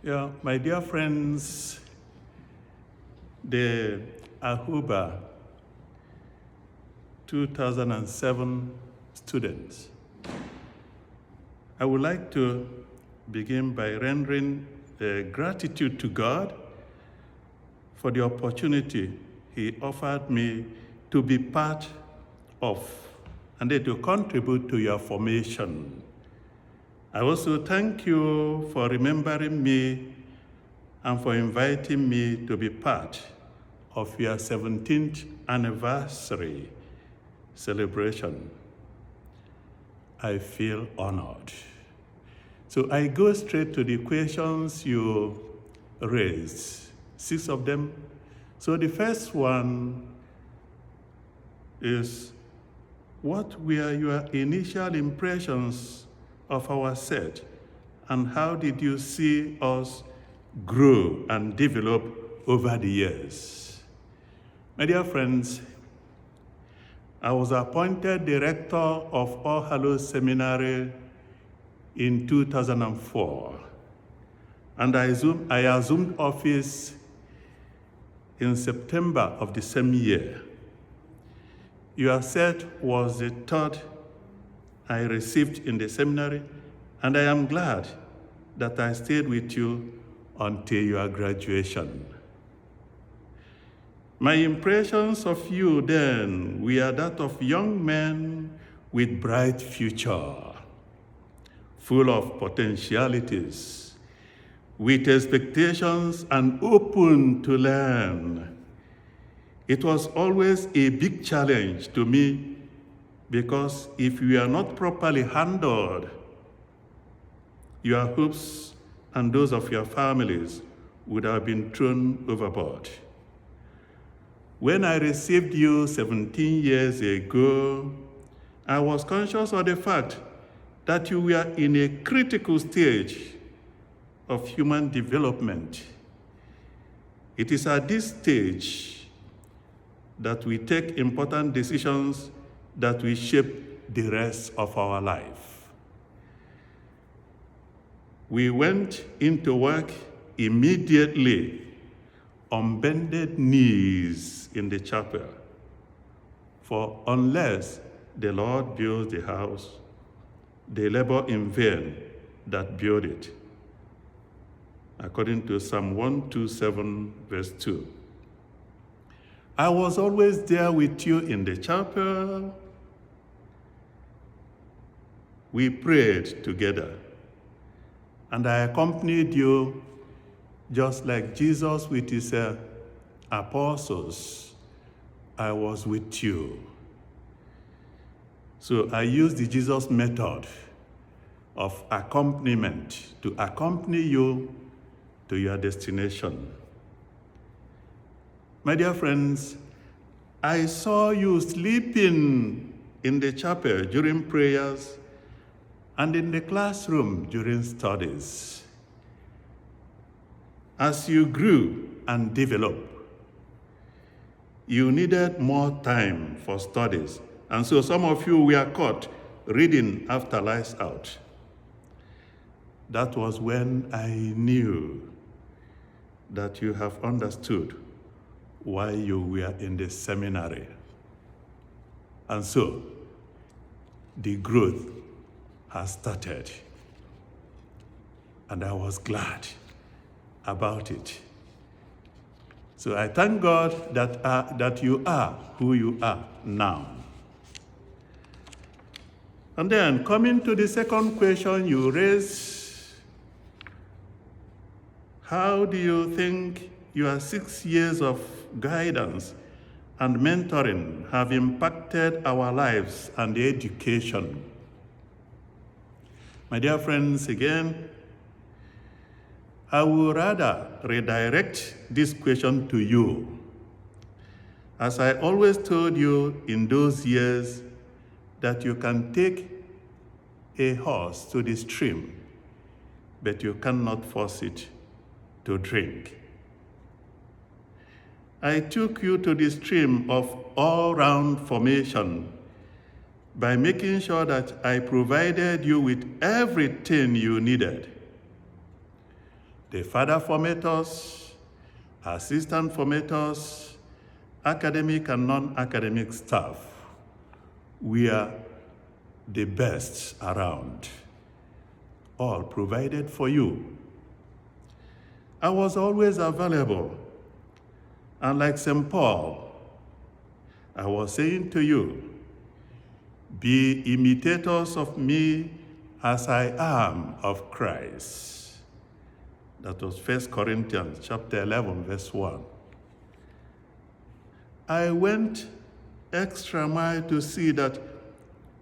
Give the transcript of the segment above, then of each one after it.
Yeah, my dear friends, the Ahuba 2007 students, I would like to begin by rendering gratitude to God for the opportunity He offered me to be part of and then to contribute to your formation. I also thank you for remembering me and for inviting me to be part of your 17th anniversary celebration. I feel honored. So I go straight to the questions you raised, 6 of them. So the first one is, what were your initial impressions of our set, and how did you see us grow and develop over the years? My dear friends, I was appointed director of All Hallows Seminary in 2004, and I assumed office in September of the same year. Your set was the third I received in the seminary, and I am glad that I stayed with you until your graduation. My impressions of you then were that of young men with bright future, full of potentialities, with expectations and open to learn. It was always a big challenge to me, because if you are not properly handled, your hopes and those of your families would have been thrown overboard. When I received you 17 years ago, I was conscious of the fact that you were in a critical stage of human development. It is at this stage that we take important decisions that will shape the rest of our life. We went into work immediately on bended knees in the chapel, for unless the Lord builds the house, they labor in vain that build it, according to Psalm 127, verse 2. I was always there with you in the chapel. We prayed together, and I accompanied you just like Jesus with his apostles. I was with you. So I used the Jesus method of accompaniment to accompany you to your destination. My dear friends, I saw you sleeping in the chapel during prayers and in the classroom during studies. As you grew and developed, you needed more time for studies, and so some of you were caught reading after lights out. That was when I knew that you have understood why you were in the seminary. And so, the growth has started. And I was glad about it. So I thank God that you are who you are now. And then, coming to the second question you raised, how do you think your 6 years of guidance and mentoring have impacted our lives and the education? My dear friends, again, I would rather redirect this question to you. As I always told you in those years, that you can take a horse to the stream, but you cannot force it to drink. I took you to the stream of all-round formation by making sure that I provided you with everything you needed. the father formators, assistant formators, academic and non-academic staff. We are the best around, all provided for you. I was always available, and like St. Paul, I was saying to you, be imitators of me as I am of Christ. That was 1 Corinthians chapter 11, verse 1. I went extra mile to see that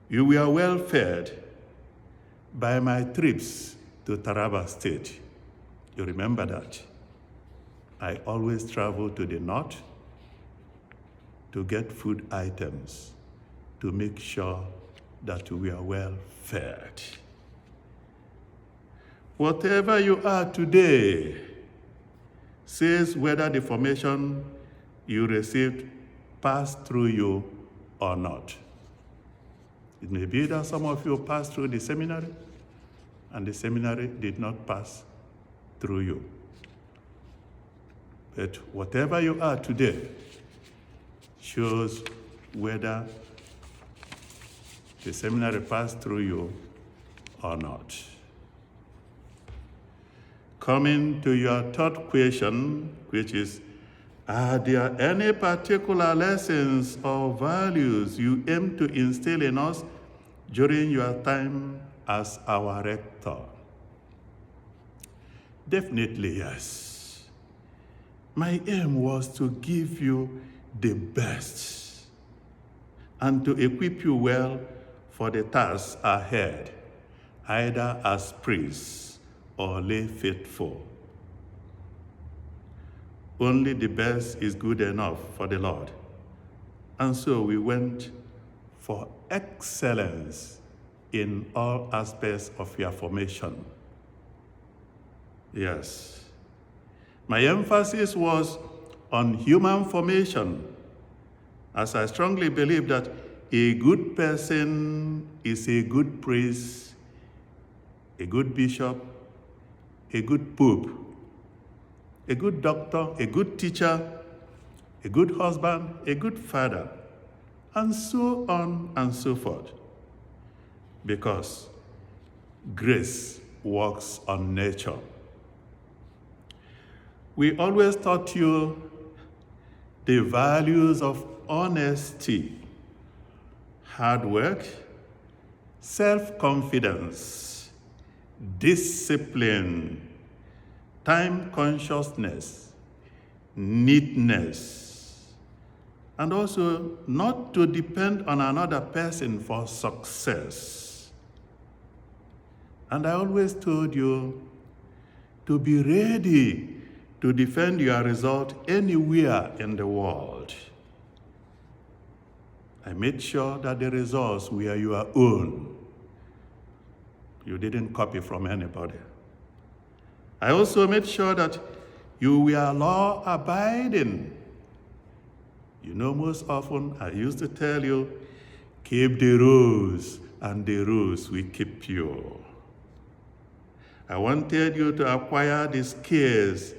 you were well fed by my trips to Taraba State. You remember that? I always travel to the north to get food items to make sure that we are well fed. Whatever you are today says whether the formation you received passed through you or not. It may be that some of you passed through the seminary and the seminary did not pass through you. But whatever you are today shows whether the seminary passed through you or not. Coming to your third question, which is, are there any particular lessons or values you aim to instill in us during your time as our rector? Definitely yes. My aim was to give you the best and to equip you well for the tasks ahead, either as priests or lay faithful. Only the best is good enough for the Lord. And so we went for excellence in all aspects of your formation. Yes. My emphasis was on human formation, as I strongly believe that a good person is a good priest, a good bishop, a good pope, a good doctor, a good teacher, a good husband, a good father, and so on and so forth. Because grace works on nature. We always taught you the values of honesty, hard work, self-confidence, discipline, time consciousness, neatness, and also not to depend on another person for success. And I always told you to be ready to defend your result anywhere in the world. I made sure that the results were your own. You didn't copy from anybody. I also made sure that you were law-abiding. You know, most often I used to tell you, keep the rules, and the rules will keep you. I wanted you to acquire the skills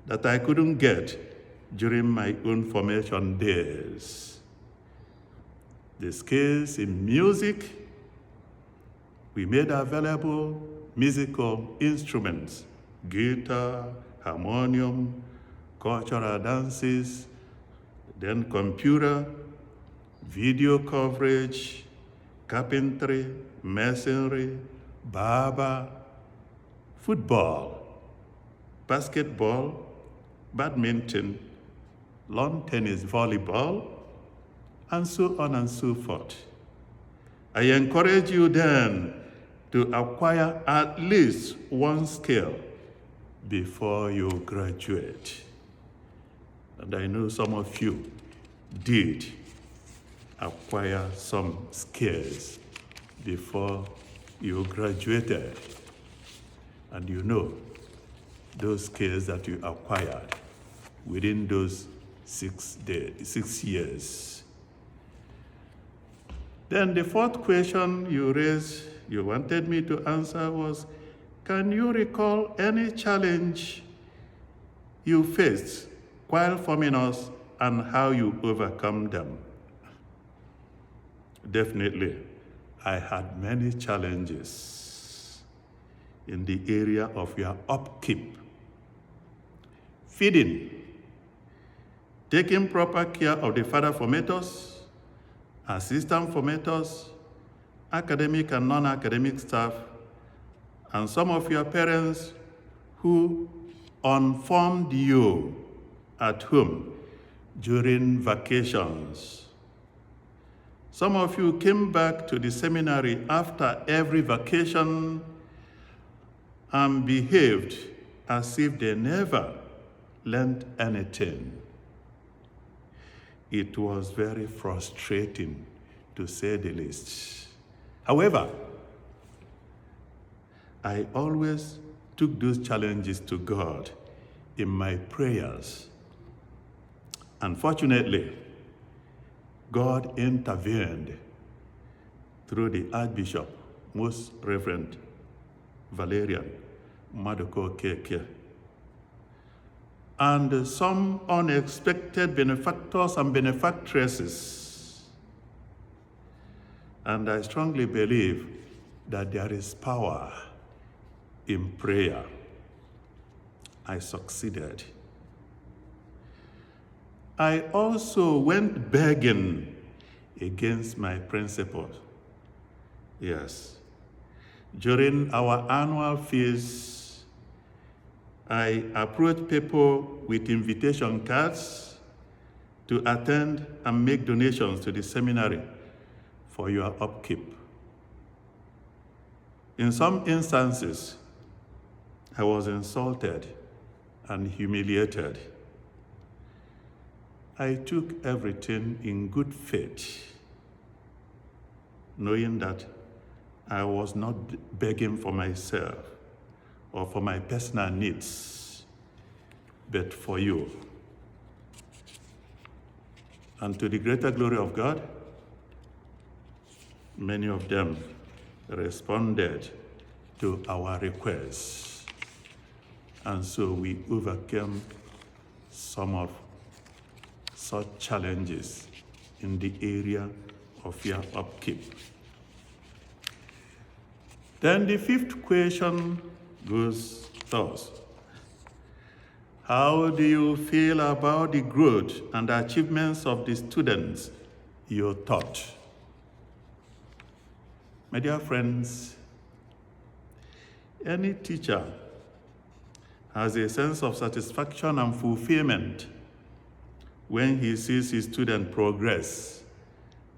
that I couldn't get during my own formation days. The skills in music, we made available musical instruments, guitar, harmonium, cultural dances, then computer, video coverage, carpentry, masonry, barber, football, basketball, badminton, lawn tennis, volleyball, and so on and so forth. I encourage you then to acquire at least one skill before you graduate. And I know some of you did acquire some skills before you graduated. And you know those skills that you acquired within those 6 years. Then the fourth question you raised, you wanted me to answer was, Can you recall any challenge you faced while forming us and how you overcome them? Definitely, I had many challenges in the area of your upkeep, feeding, taking proper care of the father formators, assistant formators, academic and non-academic staff, and some of your parents who informed you at home during vacations. Some of you came back to the seminary after every vacation and behaved as if they never learned anything. It was very frustrating, to say the least. However, I always took those challenges to God in my prayers. Unfortunately, God intervened through the Archbishop, Most Reverend Valerian Madoko Keke, and some unexpected benefactors and benefactresses. And I strongly believe that there is power in prayer. I succeeded. I also went begging against my principles. Yes. During our annual feast, I approached people with invitation cards to attend and make donations to the seminary for your upkeep. In some instances, I was insulted and humiliated. I took everything in good faith, knowing that I was not begging for myself or for my personal needs, but for you. And to the greater glory of God, many of them responded to our requests. And so we overcame some of such challenges in the area of your upkeep. Then the fifth question goes thus: how do you feel about the growth and achievements of the students you taught? My dear friends, any teacher has a sense of satisfaction and fulfillment when he sees his student progress,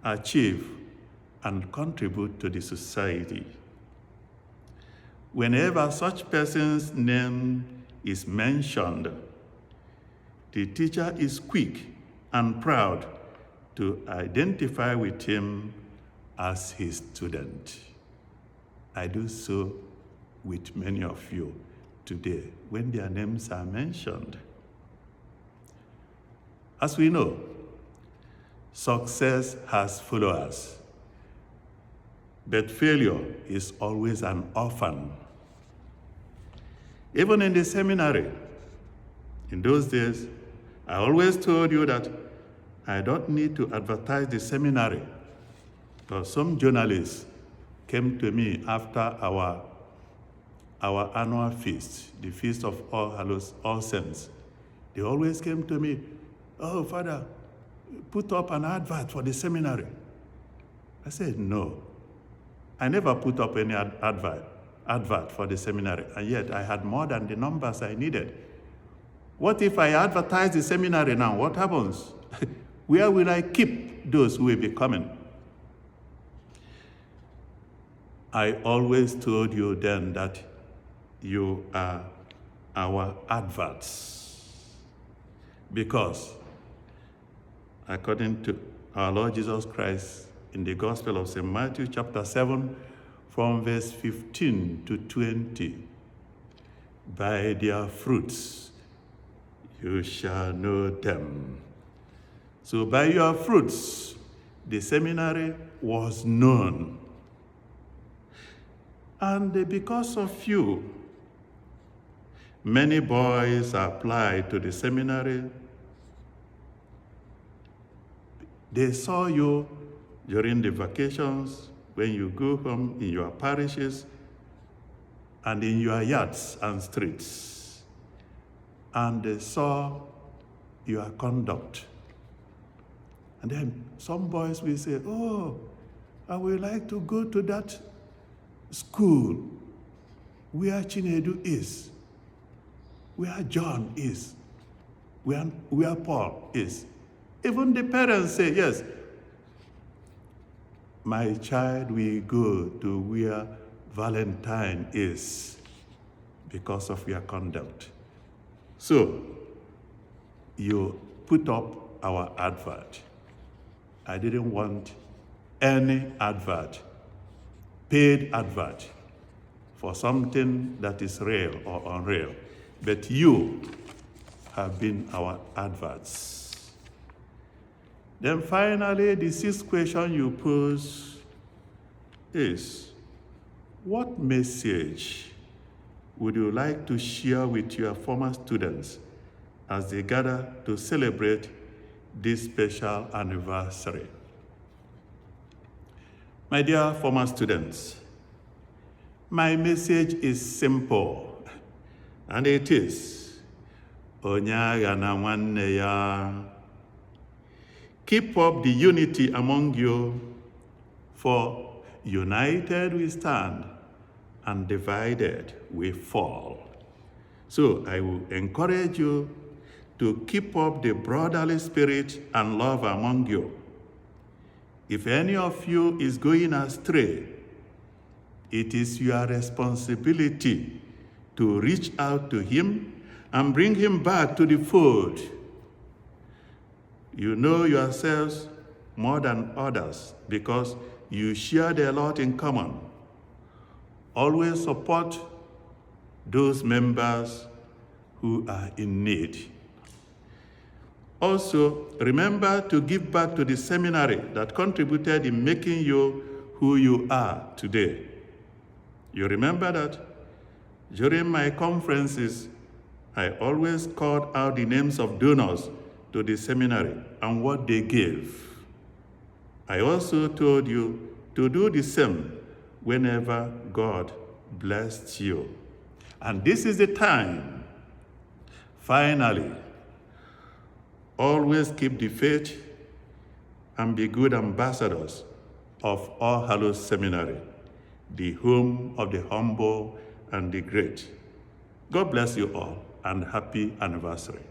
achieve, and contribute to the society. Whenever such person's name is mentioned, the teacher is quick and proud to identify with him as his student. I do so with many of you today when their names are mentioned. As we know, success has followers, but failure is always an orphan. Even in the seminary, in those days, I always told you that I don't need to advertise the seminary, because some journalists came to me after our annual feast, the Feast of All Hallows, All Saints. They always came to me, "Oh, Father, put up an advert for the seminary." I said, "No, I never put up any advert for the seminary, and yet I had more than the numbers I needed. What if I advertise the seminary now? What happens? Where will I keep those who will be coming?" I always told you then that you are our adverts, because according to our Lord Jesus Christ in the Gospel of St. Matthew chapter 7, from verse 15 to 20, "By their fruits you shall know them." So by your fruits, the seminary was known. And because of you, many boys applied to the seminary. They saw you during the vacations when you go home in your parishes and in your yards and streets. And they saw your conduct. And then some boys will say, oh, I would like to go to that school where Chinedu is, where John is, where Paul is. Even the parents say, yes, my child will go to where Valentine is because of your conduct. So, you put up our advert. I didn't want any advert, paid advert, for something that is real or unreal. But you have been our adverts. Then finally, the sixth question you pose is, what message would you like to share with your former students as they gather to celebrate this special anniversary? My dear former students, my message is simple, and it is, Onyaga na nwanne ya. Keep up the unity among you, for united we stand, and divided we fall. So I will encourage you to keep up the brotherly spirit and love among you. If any of you is going astray, it is your responsibility to reach out to him and bring him back to the fold. You know yourselves more than others because you share a lot in common. Always support those members who are in need. Also, remember to give back to the seminary that contributed in making you who you are today. You remember that? During my conferences, I always called out the names of donors to the seminary and what they gave. I also told you to do the same whenever God blessed you. And this is the time. Finally, always keep the faith and be good ambassadors of All Hallows Seminary, the home of the humble and the great. God bless you all, and happy anniversary.